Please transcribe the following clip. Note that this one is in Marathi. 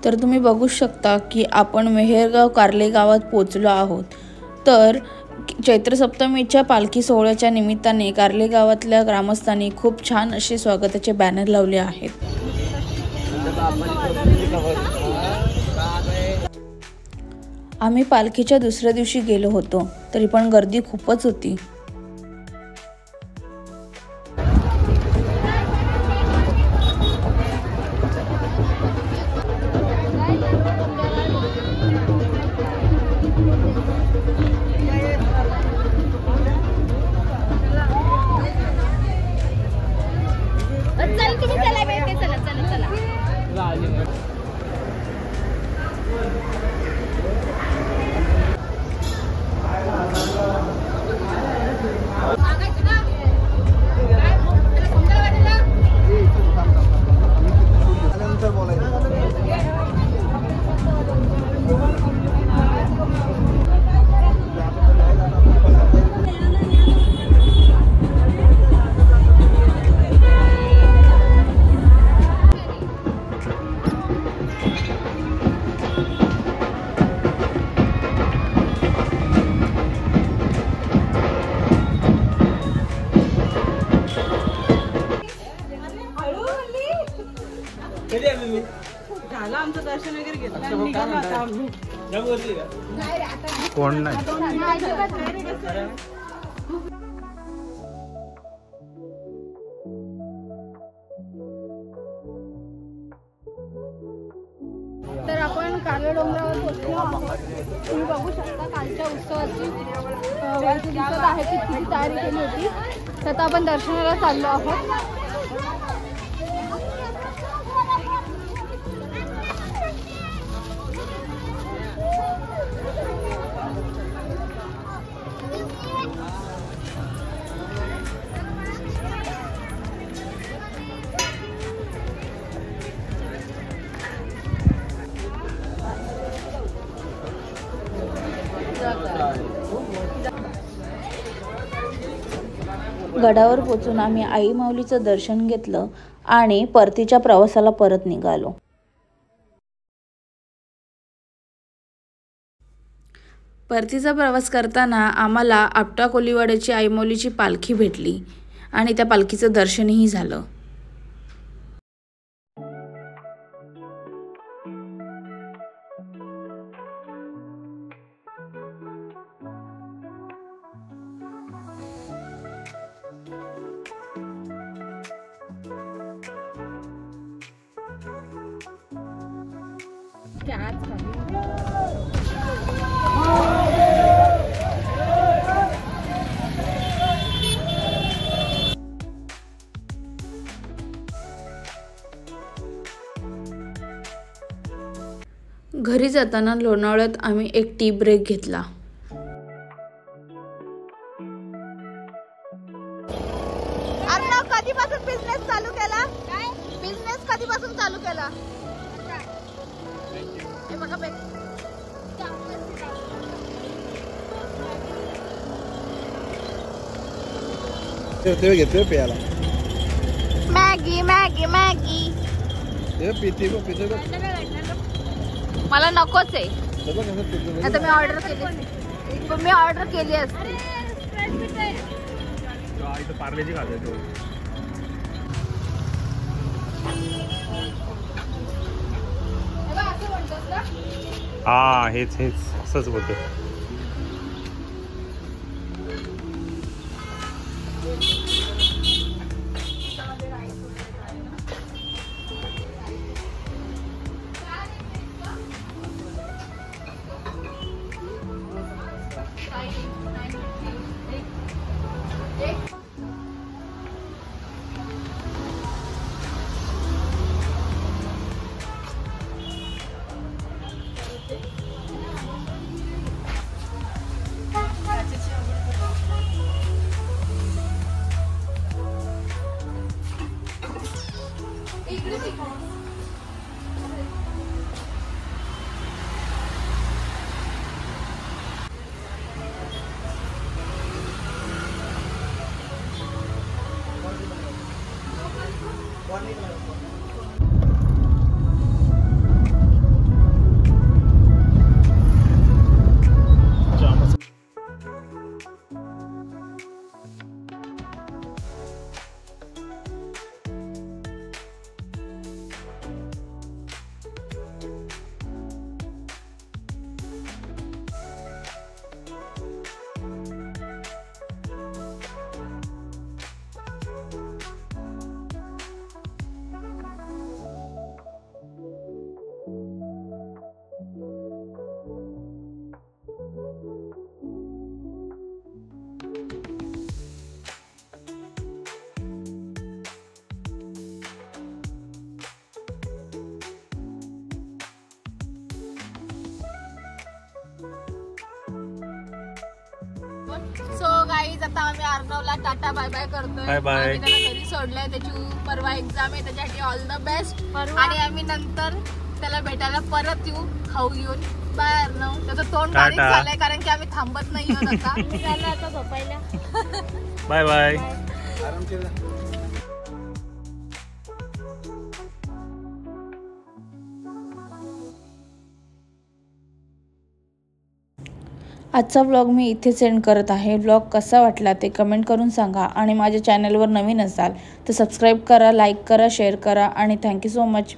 तर तुम्ही बघू शकता की आपण मेहेरगाव कार्ले गावात पोचलो आहोत। तर चैत्र सप्तमीच्या पालखी सोहळ्याच्या निमित्ताने कार्ले गावातल्या ग्रामस्थांनी खूप छान असे स्वागताचे बॅनर लावले आहेत। आम्ही पालखीच्या दुसऱ्या दिवशी गेलो होतो, तरी पण गर्दी खूपच होती। आमचं दर्शन वगैरे घेतलं निघालो आता आम्ही। कोण नाही तर आपण कार्ले डोंगरावर पोहोचलो आहोत। तुम्ही बघू शकता कालच्या उत्सवाची दिसत आहे की किती तयारी केली होती। तर आता आपण दर्शनाला चाललो आहोत। गडावर पोचून आम्ही आई माऊलीचं दर्शन घेतलं आणि परतीच्या प्रवासाला परत निघालो। परतीचा प्रवास करताना आम्हाला आपटा कोलीवाड्याची आई माऊलीची पालखी भेटली आणि त्या पालखीचं दर्शनही झालं। घरी जाताना लोणावळ्यात आम्ही एक टी ब्रेक घेतला। अर्णव कधीपासून बिझनेस चालू केला? काय बिझनेस कधीपासून चालू केला? हे बघा बे ते घेतोय प्यायला मॅगी मॅगी मॅगी ते पिते मला नकोच आहे। आता मी ऑर्डर केली असती। पार्लेजी खातोय तो। हा हेच असंच बोलतोय। आपण. सो गाईज आता आम्ही अर्णवला टाटा बाय बाय करतोय. Bye bye. आम्ही त्याला घरी सोडलंय, त्याची परवा एक्झाम आहे, त्याच्यासाठी ऑल द बेस्ट. आणि आम्ही नंतर त्याला भेटायला परत येऊ खाऊ घेऊन. बाय अर्णव. त्याचं तोंड बारीक टाटा. झालंय कारण की आम्ही थांबत नाही आहोत आता. झालं आता झोपायला. Bye bye. आजचा व्लॉग मी इथे सेंड करत आहे. व्लॉग कसा वाटला ते कमेंट करून सांगा आणि माझ्या चॅनलवर नवीन असाल तर सबस्क्राईब करा, लाईक करा, शेअर करा आणि थँक्यू सो मच.